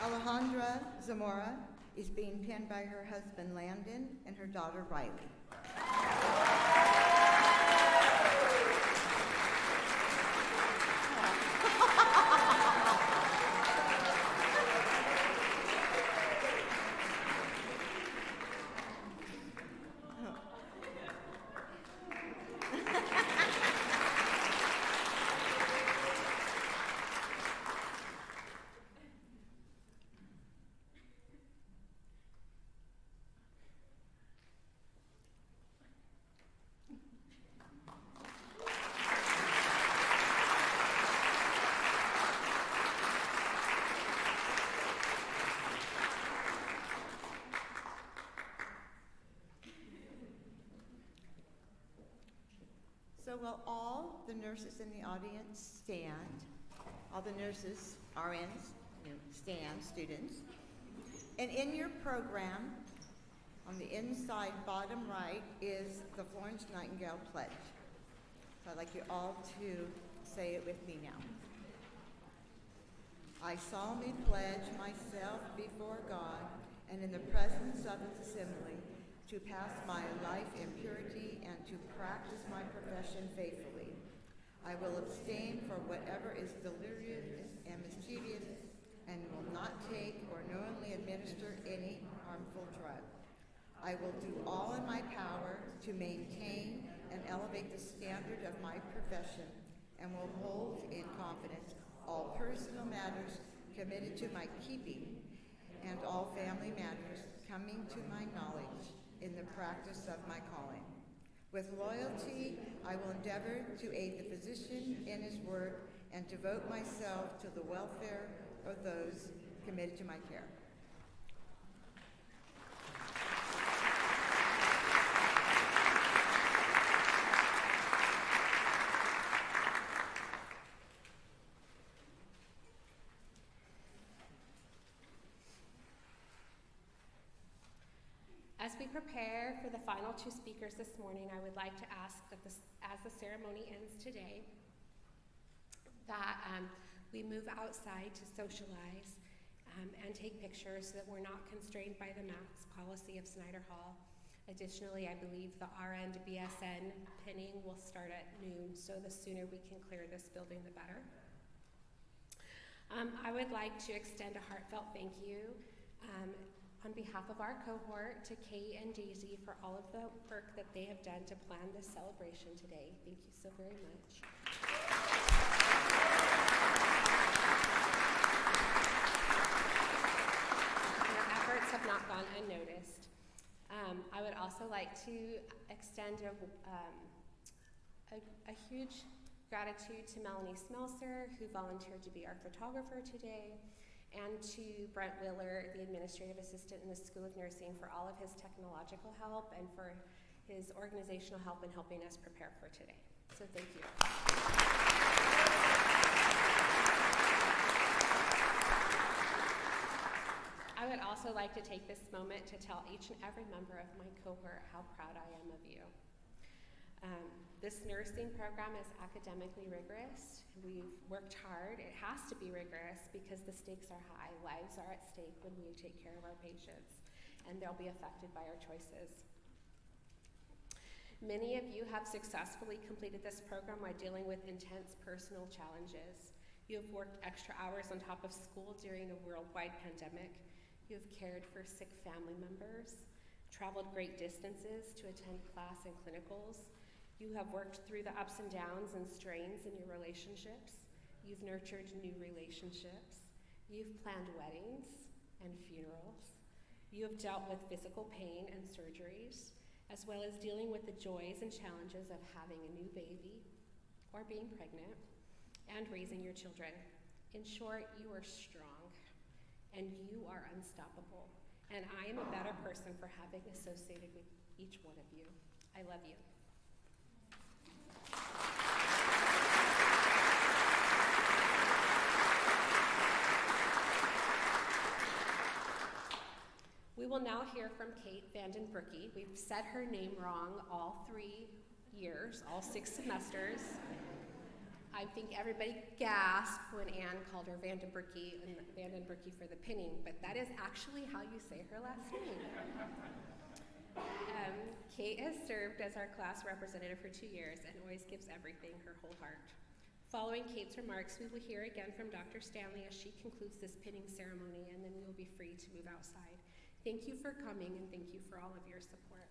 Alejandra Zamora is being pinned by her husband Landon and her daughter Riley. So will all the nurses in the audience stand? All the nurses, RNs, stand, students. And in your program, on the inside bottom right, is the Florence Nightingale Pledge. So I'd like you all to say it with me now. I solemnly pledge myself before God and in the presence of His assembly to pass my life in purity and to practice my profession faithfully. I will abstain from whatever is delirious and mischievous and will not take or knowingly administer any harmful drug. I will do all in my power to maintain and elevate the standard of my profession and will hold in confidence all personal matters committed to my keeping and all family matters coming to my knowledge in the practice of my calling. With loyalty, I will endeavor to aid the physician in his work and devote myself to the welfare of those committed to my care. As we prepare for the final two speakers this morning, I would like to ask that as the ceremony ends today, that we move outside to socialize and take pictures so that we're not constrained by the mask policy of Snider Hall. Additionally, I believe the RN to BSN pinning will start at noon, so the sooner we can clear this building, the better. I would like to extend a heartfelt thank you on behalf of our cohort to Kate and Daisy for all of the work that they have done to plan this celebration today. Thank you so very much. Your efforts have not gone unnoticed. I would also like to extend a huge gratitude to Melanie Smelser, who volunteered to be our photographer today, and to Brent Willer, the administrative assistant in the School of Nursing, for all of his technological help and for his organizational help in helping us prepare for today. So thank you. I would also like to take this moment to tell each and every member of my cohort how proud I am of you. This nursing program is academically rigorous. We've worked hard. It has to be rigorous because the stakes are high. Lives are at stake when we take care of our patients, and they'll be affected by our choices. Many of you have successfully completed this program while dealing with intense personal challenges. You have worked extra hours on top of school during a worldwide pandemic. You have cared for sick family members, traveled great distances to attend class and clinicals. You have worked through the ups and downs and strains in your relationships. You've nurtured new relationships. You've planned weddings and funerals. You have dealt with physical pain and surgeries, as well as dealing with the joys and challenges of having a new baby or being pregnant and raising your children. In short, you are strong and you are unstoppable. And I am a better person for having associated with each one of you. I love you. We will now hear from Kate Vandenbrooke. We've said her name wrong all 3 years, all 6 semesters. I think everybody gasped when Anne called her Vandenbrooke for the pinning, but that is actually how you say her last name. Kate has served as our class representative for 2 years and always gives everything her whole heart. Following Kate's remarks, we will hear again from Dr. Stanley as she concludes this pinning ceremony, and then we will be free to move outside. Thank you for coming, and thank you for all of your support.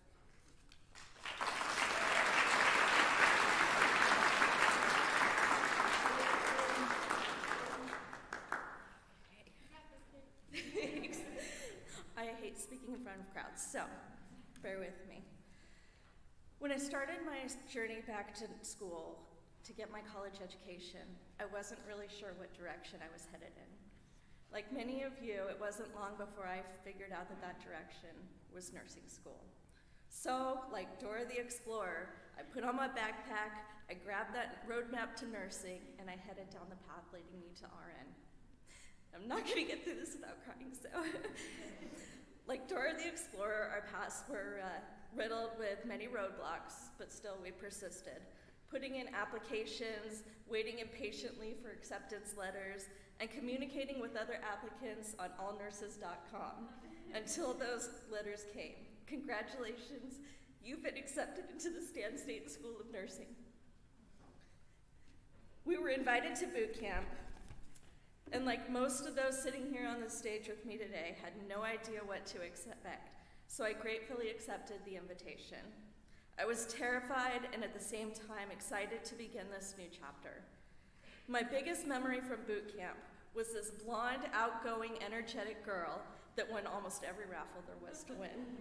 Thanks. I hate speaking in front of crowds, so bear with me. When I started my journey back to school to get my college education, I wasn't really sure what direction I was headed in. Like many of you, it wasn't long before I figured out that that direction was nursing school. So, like Dora the Explorer, I put on my backpack, I grabbed that roadmap to nursing, and I headed down the path leading me to RN. I'm not gonna get through this without crying, so. Like Dora the Explorer, our paths were riddled with many roadblocks, but still we persisted. Putting in applications, waiting impatiently for acceptance letters, and communicating with other applicants on allnurses.com until those letters came. Congratulations, you've been accepted into the Stan State School of Nursing. We were invited to boot camp, and like most of those sitting here on the stage with me today, had no idea what to expect, so I gratefully accepted the invitation. I was terrified and at the same time excited to begin this new chapter. My biggest memory from boot camp was this blonde, outgoing, energetic girl that won almost every raffle there was to win.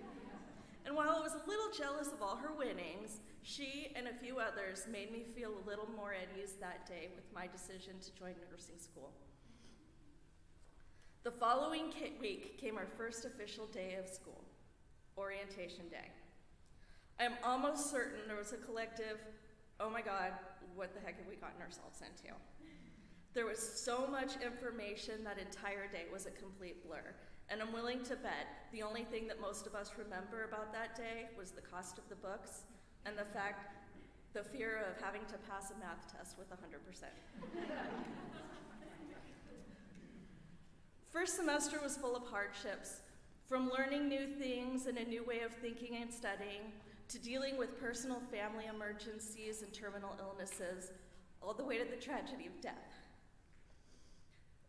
And while I was a little jealous of all her winnings, she and a few others made me feel a little more at ease that day with my decision to join nursing school. The following week came our first official day of school, orientation day. I am almost certain there was a collective, oh my God, what the heck have we gotten ourselves into? There was so much information that entire day was a complete blur. And I'm willing to bet the only thing that most of us remember about that day was the cost of the books and the fear of having to pass a math test with 100%. First semester was full of hardships, from learning new things and a new way of thinking and studying, to dealing with personal family emergencies and terminal illnesses, all the way to the tragedy of death.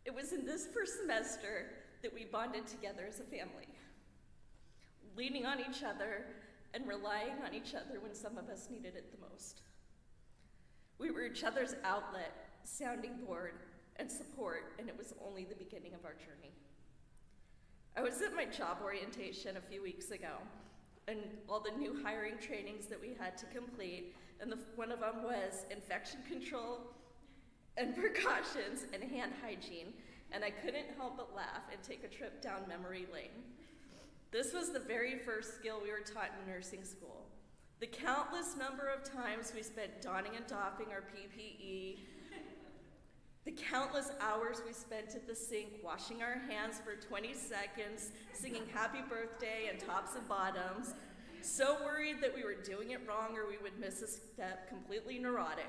It was in this first semester that we bonded together as a family, leaning on each other and relying on each other when some of us needed it the most. We were each other's outlet, sounding board, and support, and it was only the beginning of our journey. I was at my job orientation a few weeks ago, and all the new hiring trainings that we had to complete, and one of them was infection control and precautions and hand hygiene, and I couldn't help but laugh and take a trip down memory lane. This was the very first skill we were taught in nursing school. The countless number of times we spent donning and doffing our PPE, the countless hours we spent at the sink washing our hands for 20 seconds, singing happy birthday and tops and bottoms, so worried that we were doing it wrong or we would miss a step, completely neurotic,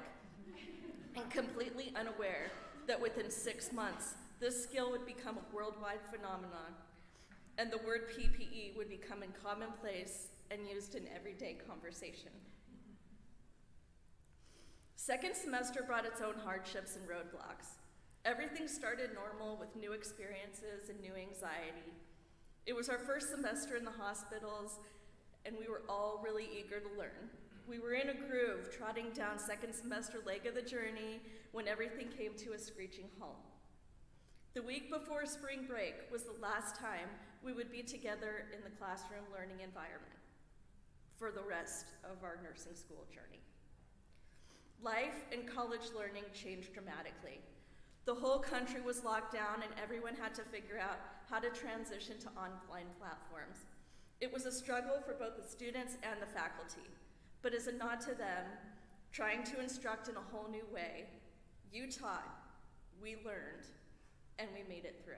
and completely unaware that within 6 months, this skill would become a worldwide phenomenon, and the word PPE would become commonplace and used in everyday conversation. Second semester brought its own hardships and roadblocks. Everything started normal with new experiences and new anxiety. It was our first semester in the hospitals, and we were all really eager to learn. We were in a groove, trotting down second semester leg of the journey when everything came to a screeching halt. The week before spring break was the last time we would be together in the classroom learning environment for the rest of our nursing school journey. Life and college learning changed dramatically. The whole country was locked down and everyone had to figure out how to transition to online platforms. It was a struggle for both the students and the faculty, but as a nod to them, trying to instruct in a whole new way, you taught, we learned, and we made it through.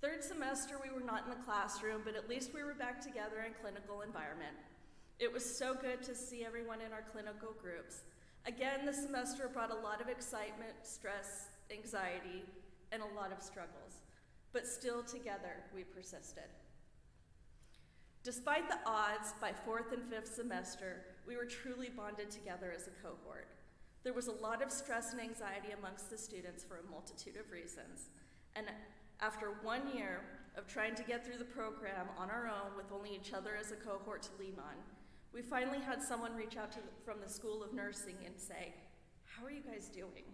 Third semester, we were not in the classroom, but at least we were back together in clinical environment. It was so good to see everyone in our clinical groups. Again, the semester brought a lot of excitement, stress, anxiety, and a lot of struggles. But still together, we persisted. Despite the odds, by fourth and fifth semester, we were truly bonded together as a cohort. There was a lot of stress and anxiety amongst the students for a multitude of reasons. And after 1 year of trying to get through the program on our own with only each other as a cohort to lean on, we finally had someone reach out from the School of Nursing and say, "How are you guys doing?"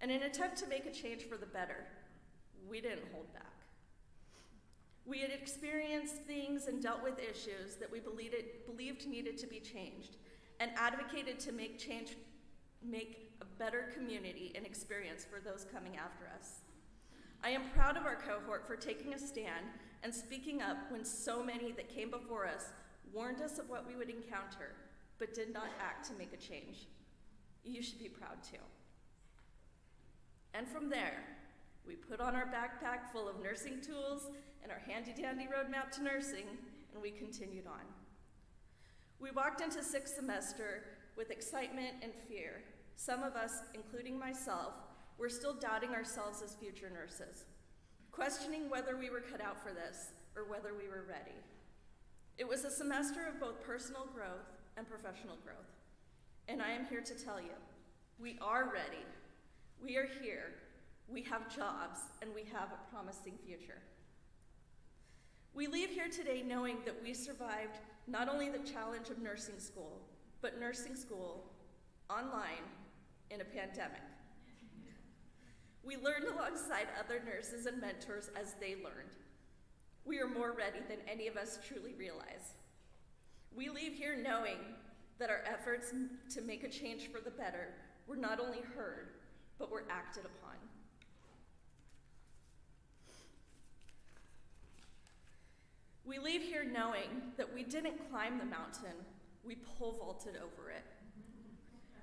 In an attempt to make a change for the better, we didn't hold back. We had experienced things and dealt with issues that we believed needed to be changed, and advocated to make a better community and experience for those coming after us. I am proud of our cohort for taking a stand and speaking up when so many that came before us warned us of what we would encounter, but did not act to make a change. You should be proud too. And from there, we put on our backpack full of nursing tools and our handy-dandy roadmap to nursing, and we continued on. We walked into sixth semester with excitement and fear. Some of us, including myself, were still doubting ourselves as future nurses, questioning whether we were cut out for this or whether we were ready. It was a semester of both personal growth and professional growth. And I am here to tell you, we are ready. We are here. We have jobs, and we have a promising future. We leave here today knowing that we survived not only the challenge of nursing school, but nursing school online in a pandemic. We learned alongside other nurses and mentors as they learned. We are more ready than any of us truly realize. We leave here knowing that our efforts to make a change for the better were not only heard, but were acted upon. We leave here knowing that we didn't climb the mountain, we pole vaulted over it.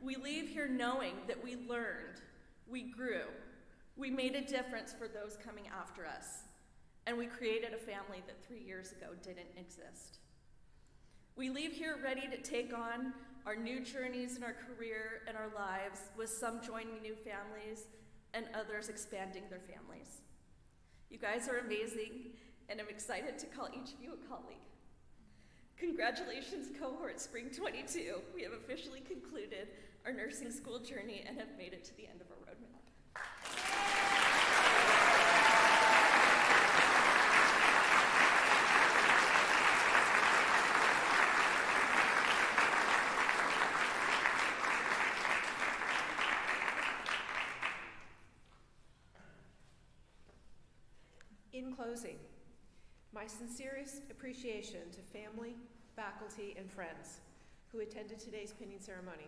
We leave here knowing that we learned, we grew, we made a difference for those coming after us, and we created a family that 3 years ago didn't exist. We leave here ready to take on our new journeys in our career and our lives, with some joining new families and others expanding their families. You guys are amazing, and I'm excited to call each of you a colleague. Congratulations, cohort Spring 22. We have officially concluded our nursing school journey and have made it to the end of our roadmap. In closing, my sincerest appreciation to family, faculty, and friends who attended today's pinning ceremony.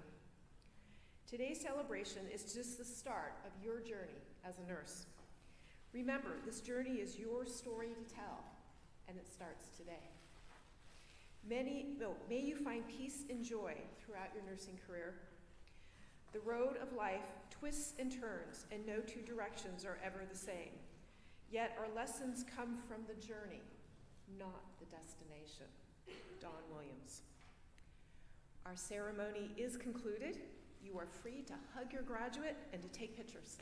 Today's celebration is just the start of your journey as a nurse. Remember, this journey is your story to tell, and it starts today. May you find peace and joy throughout your nursing career. The road of life twists and turns, and no two directions are ever the same. Yet our lessons come from the journey, not the destination. Dawn Williams. Our ceremony is concluded. You are free to hug your graduate and to take pictures.